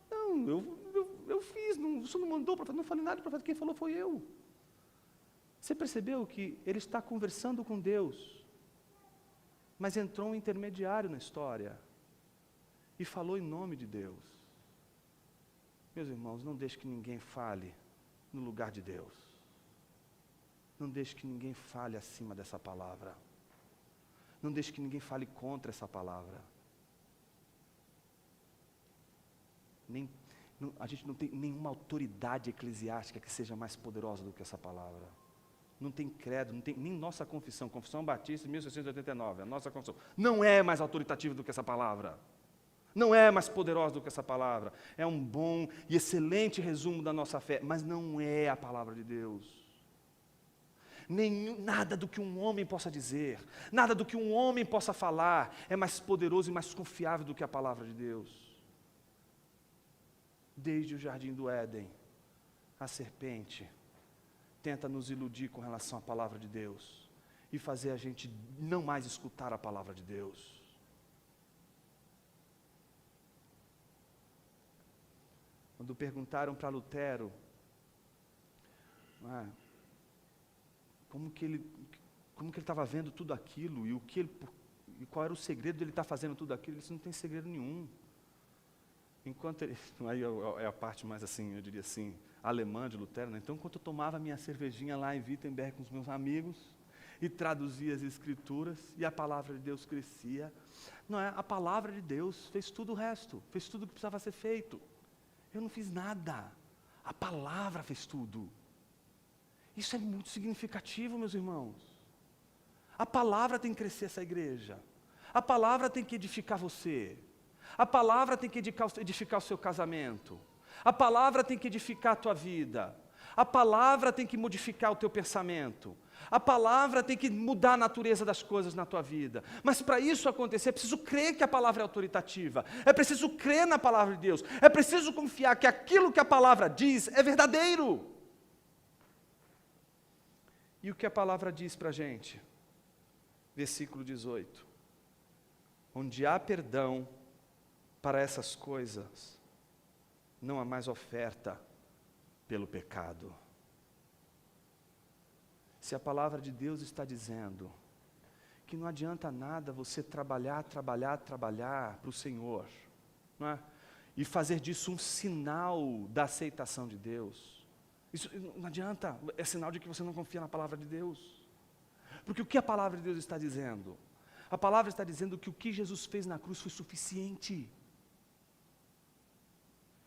Não, eu fiz, você não mandou, profeta, não falei nada, profeta, quem falou foi eu. Você percebeu que ele está conversando com Deus, mas entrou um intermediário na história e falou em nome de Deus. Meus irmãos, não deixe que ninguém fale no lugar de Deus. Não deixe que ninguém fale acima dessa palavra. Não deixe que ninguém fale contra essa palavra. A gente não tem nenhuma autoridade eclesiástica que seja mais poderosa do que essa palavra. Não tem credo, não tem nem nossa confissão Batista, 1689, a nossa confissão, não é mais autoritativa do que essa palavra. Não é mais poderosa do que essa palavra. É um bom e excelente resumo da nossa fé, mas não é a palavra de Deus. Nada do que um homem possa dizer, nada do que um homem possa falar é mais poderoso e mais confiável do que a palavra de Deus. Desde o jardim do Éden, a serpente tenta nos iludir com relação à palavra de Deus e fazer a gente não mais escutar a palavra de Deus. Quando perguntaram para Lutero, como que ele estava vendo tudo aquilo e qual era o segredo de ele estar fazendo tudo aquilo, ele disse: não tem segredo nenhum. Enquanto ele, aí é a parte mais assim, eu diria assim, alemã de Lutero, né? Então, enquanto eu tomava minha cervejinha lá em Wittenberg com os meus amigos e traduzia as escrituras e a palavra de Deus crescia, não é? A palavra de Deus fez tudo o resto, fez tudo o que precisava ser feito. Eu não fiz nada, a palavra fez tudo. Isso é muito significativo, meus irmãos. A palavra tem que crescer essa igreja, a palavra tem que edificar você, a palavra tem que edificar o seu casamento, a palavra tem que edificar a tua vida, a palavra tem que modificar o teu pensamento, a palavra tem que mudar a natureza das coisas na tua vida. Mas para isso acontecer, é preciso crer que a palavra é autoritativa, é preciso crer na palavra de Deus, é preciso confiar que aquilo que a palavra diz é verdadeiro. E o que a palavra diz para a gente? Versículo 18. Onde há perdão para essas coisas, não há mais oferta pelo pecado. Se a palavra de Deus está dizendo que não adianta nada você trabalhar para o Senhor, não é? E fazer disso um sinal da aceitação de Deus, isso não adianta, é sinal de que você não confia na palavra de Deus. Porque o que a palavra de Deus está dizendo? A palavra está dizendo que o que Jesus fez na cruz foi suficiente.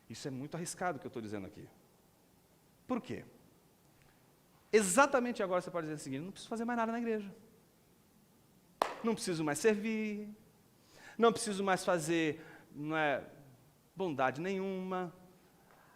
Isso é muito arriscado o que eu estou dizendo aqui. Por quê? Exatamente agora você pode dizer o seguinte: não preciso fazer mais nada na igreja. Não preciso mais servir. Não preciso mais fazer bondade nenhuma.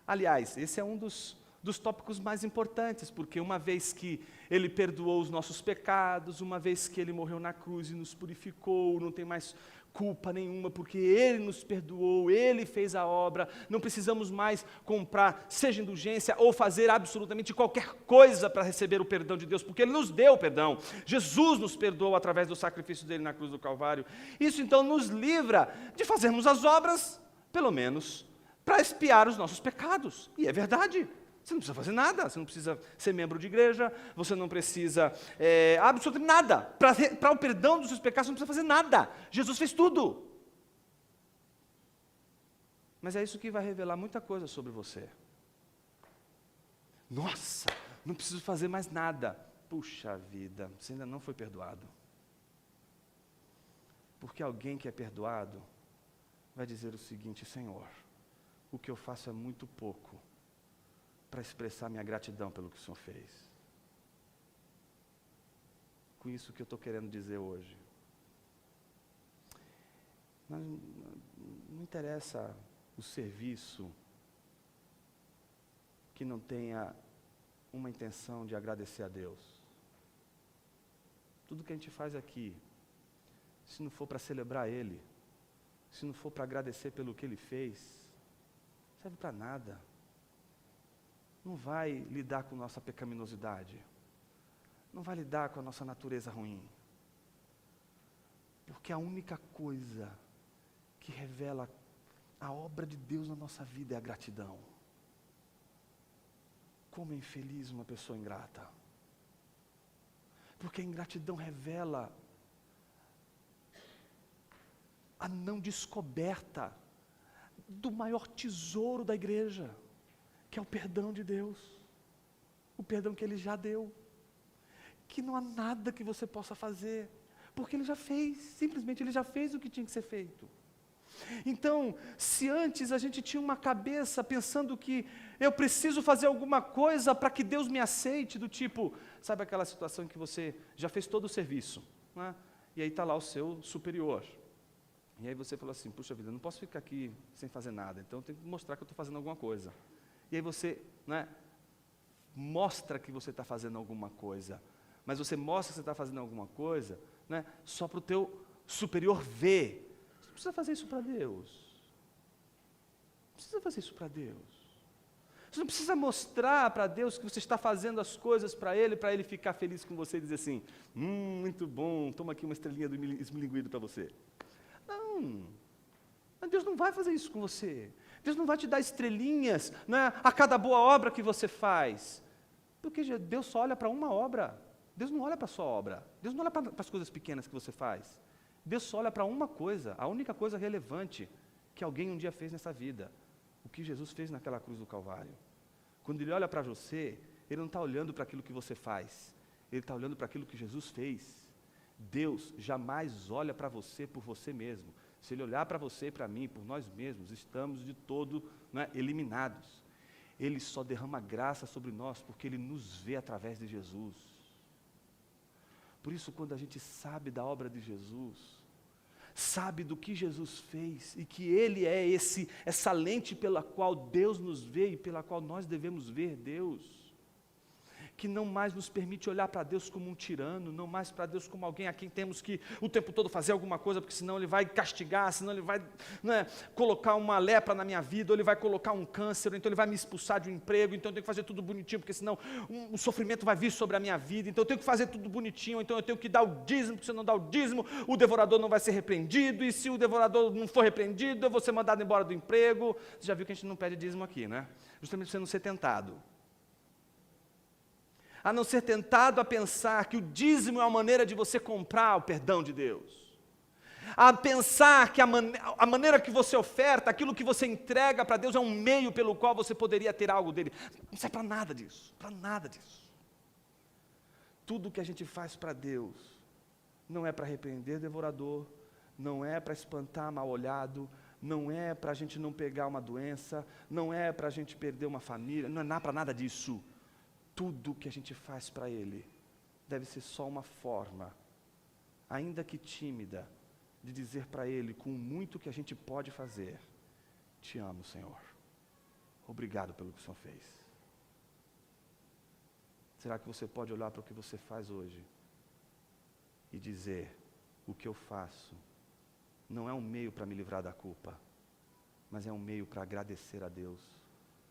Aliás, esse é um dos tópicos mais importantes, porque uma vez que Ele perdoou os nossos pecados, uma vez que Ele morreu na cruz e nos purificou, não tem mais culpa nenhuma, porque Ele nos perdoou, Ele fez a obra, não precisamos mais comprar, seja indulgência, ou fazer absolutamente qualquer coisa para receber o perdão de Deus, porque Ele nos deu o perdão. Jesus nos perdoou através do sacrifício dEle na cruz do Calvário. Isso então nos livra de fazermos as obras, pelo menos, para expiar os nossos pecados. E é verdade. Você não precisa fazer nada, você não precisa ser membro de igreja, você não precisa absolutamente nada. Para o perdão dos seus pecados, você não precisa fazer nada. Jesus fez tudo. Mas é isso que vai revelar muita coisa sobre você. Nossa, não preciso fazer mais nada. Puxa vida, você ainda não foi perdoado. Porque alguém que é perdoado vai dizer o seguinte: Senhor, o que eu faço é muito pouco para expressar minha gratidão pelo que o Senhor fez. Com isso que eu estou querendo dizer hoje. Não interessa o serviço que não tenha uma intenção de agradecer a Deus. Tudo que a gente faz aqui, se não for para celebrar Ele, se não for para agradecer pelo que Ele fez, não serve para nada. Não vai lidar com nossa pecaminosidade, não vai lidar com a nossa natureza ruim, porque a única coisa que revela a obra de Deus na nossa vida é a gratidão. Como é infeliz uma pessoa ingrata, porque a ingratidão revela a não descoberta do maior tesouro da igreja, que é o perdão de Deus, o perdão que Ele já deu, que não há nada que você possa fazer, porque Ele já fez, simplesmente Ele já fez o que tinha que ser feito. Então, se antes a gente tinha uma cabeça pensando que eu preciso fazer alguma coisa para que Deus me aceite, do tipo, sabe aquela situação em que você já fez todo o serviço, né? E aí está lá o seu superior, E aí você falou assim, puxa vida, eu não posso ficar aqui sem fazer nada, então eu tenho que mostrar que eu estou fazendo alguma coisa. E aí você, né, mostra que você está fazendo alguma coisa, mas você mostra que você está fazendo alguma coisa, né, só para o teu superior ver. Você não precisa fazer isso para Deus. Não precisa fazer isso para Deus. Você não precisa mostrar para Deus que você está fazendo as coisas para Ele ficar feliz com você e dizer assim, muito bom, toma aqui uma estrelinha do esmilinguido para você. Não, Deus não vai fazer isso com você. Deus não vai te dar estrelinhas, né, a cada boa obra que você faz. Porque Deus só olha para uma obra. Deus não olha para a sua obra. Deus não olha para as coisas pequenas que você faz. Deus só olha para uma coisa, a única coisa relevante que alguém um dia fez nessa vida. O que Jesus fez naquela cruz do Calvário. Quando Ele olha para você, Ele não está olhando para aquilo que você faz. Ele está olhando para aquilo que Jesus fez. Deus jamais olha para você por você mesmo. Se Ele olhar para você e para mim, por nós mesmos, estamos de todo, né, eliminados. Ele só derrama graça sobre nós porque Ele nos vê através de Jesus. Por isso, quando a gente sabe da obra de Jesus, sabe do que Jesus fez e que Ele é essa lente pela qual Deus nos vê e pela qual nós devemos ver Deus, que não mais nos permite olhar para Deus como um tirano, não mais para Deus como alguém a quem temos que o tempo todo fazer alguma coisa, porque senão Ele vai castigar, senão Ele vai, né, colocar uma lepra na minha vida, ou Ele vai colocar um câncer, ou então Ele vai me expulsar de um emprego, então eu tenho que fazer tudo bonitinho, porque senão o sofrimento vai vir sobre a minha vida, então eu tenho que fazer tudo bonitinho, então eu tenho que dar o dízimo, porque se eu não dar o dízimo, o devorador não vai ser repreendido, e se o devorador não for repreendido, eu vou ser mandado embora do emprego. Você já viu que a gente não pede dízimo aqui, né? Justamente para você não ser tentado. A não ser tentado a pensar que o dízimo é uma maneira de você comprar o perdão de Deus. A pensar que a maneira que você oferta, aquilo que você entrega para Deus é um meio pelo qual você poderia ter algo dele. Não serve para nada disso, para nada disso. Tudo que a gente faz para Deus não é para repreender devorador, não é para espantar mal-olhado, não é para a gente não pegar uma doença, não é para a gente perder uma família, não é para nada disso. Tudo que a gente faz para Ele deve ser só uma forma, ainda que tímida, de dizer para Ele, com muito que a gente pode fazer, te amo, Senhor. Obrigado pelo que o Senhor fez. Será que você pode olhar para o que você faz hoje e dizer, o que eu faço não é um meio para me livrar da culpa, mas é um meio para agradecer a Deus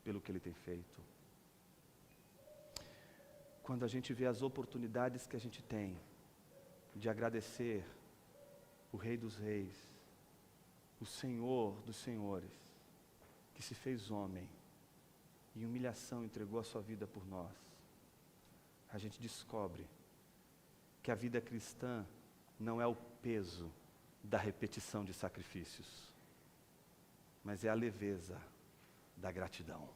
pelo que Ele tem feito? Quando a gente vê as oportunidades que a gente tem de agradecer o Rei dos Reis, o Senhor dos Senhores, que se fez homem e em humilhação entregou a sua vida por nós, a gente descobre que a vida cristã não é o peso da repetição de sacrifícios, mas é a leveza da gratidão.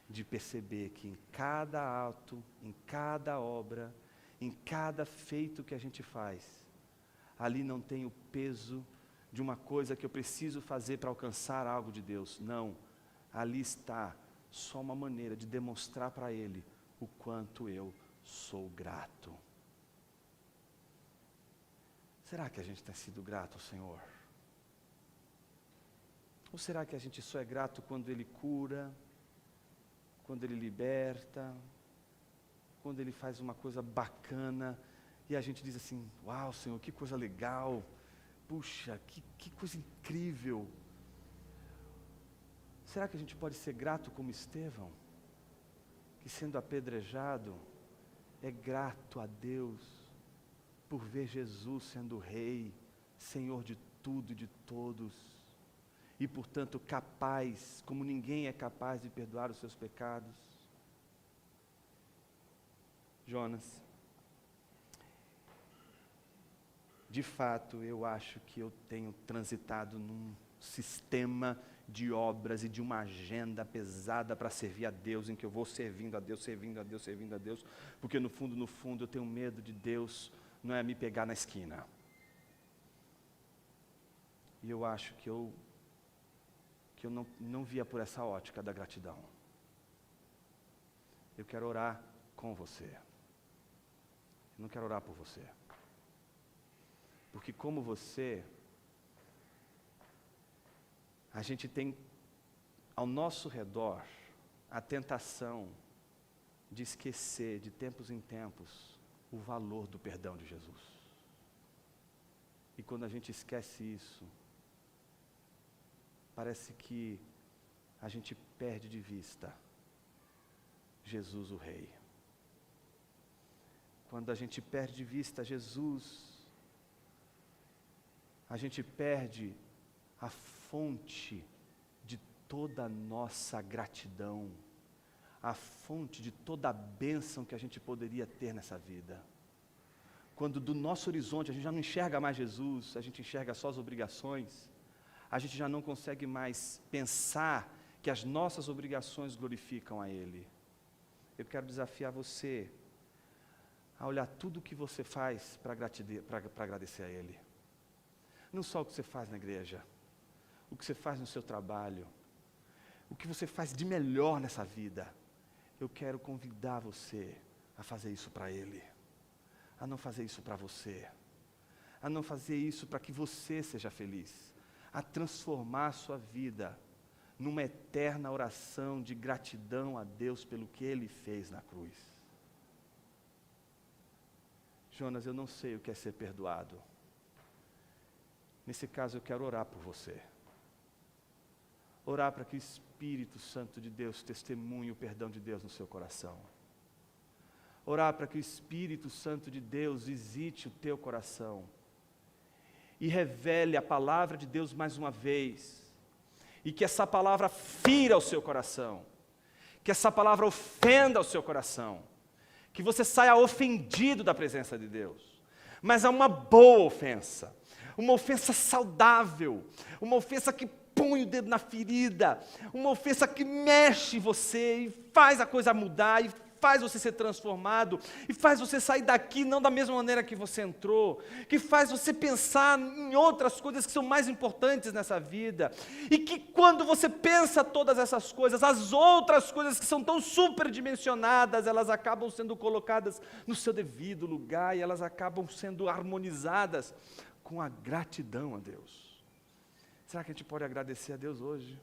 De perceber que em cada ato, em cada obra, em cada feito que a gente faz, ali não tem o peso de uma coisa que eu preciso fazer para alcançar algo de Deus. Não, ali está só uma maneira de demonstrar para Ele o quanto eu sou grato. Será que a gente tem sido grato ao Senhor? Ou será que a gente só é grato quando Ele cura, quando Ele liberta, quando Ele faz uma coisa bacana, e a gente diz assim, uau, Senhor, que coisa legal, puxa, que coisa incrível. Será que a gente pode ser grato como Estevão, que sendo apedrejado, é grato a Deus, por ver Jesus sendo Rei, Senhor de tudo e de todos, e portanto capaz, como ninguém é capaz de perdoar os seus pecados? Jonas, de fato eu acho que eu tenho transitado num sistema de obras e de uma agenda pesada para servir a Deus, em que eu vou servindo a Deus, servindo a Deus, servindo a Deus, porque no fundo eu tenho medo de Deus não é me pegar na esquina. E eu acho que eu não via por essa ótica da gratidão. Eu quero orar com você. Eu não quero orar por você. Porque como você, a gente tem ao nosso redor a tentação de esquecer, de tempos em tempos, o valor do perdão de Jesus. E quando a gente esquece isso, parece que a gente perde de vista Jesus o Rei. Quando a gente perde de vista Jesus, a gente perde a fonte de toda a nossa gratidão, a fonte de toda a bênção que a gente poderia ter nessa vida. Quando do nosso horizonte a gente já não enxerga mais Jesus, a gente enxerga só as obrigações, a gente já não consegue mais pensar que as nossas obrigações glorificam a Ele. Eu quero desafiar você a olhar tudo o que você faz para agradecer a Ele. Não só o que você faz na igreja, o que você faz no seu trabalho, o que você faz de melhor nessa vida. Eu quero convidar você a fazer isso para Ele, a não fazer isso para você, a não fazer isso para que você seja feliz, a transformar a sua vida numa eterna oração de gratidão a Deus pelo que Ele fez na cruz. Jonas, eu não sei o que é ser perdoado. Nesse caso eu quero orar por você. Orar para que o Espírito Santo de Deus testemunhe o perdão de Deus no seu coração. Orar para que o Espírito Santo de Deus visite o teu coração e revele a palavra de Deus mais uma vez. E que essa palavra fira o seu coração, que essa palavra ofenda o seu coração, que você saia ofendido da presença de Deus, mas é uma boa ofensa, uma ofensa saudável, uma ofensa que põe o dedo na ferida, uma ofensa que mexe em você e faz a coisa mudar, e faz você ser transformado, e faz você sair daqui não da mesma maneira que você entrou, que faz você pensar em outras coisas que são mais importantes nessa vida, e que quando você pensa todas essas coisas, as outras coisas que são tão superdimensionadas, elas acabam sendo colocadas no seu devido lugar, e elas acabam sendo harmonizadas com a gratidão a Deus. Será que a gente pode agradecer a Deus hoje,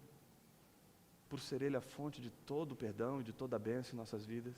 por ser Ele a fonte de todo o perdão e de toda a bênção em nossas vidas?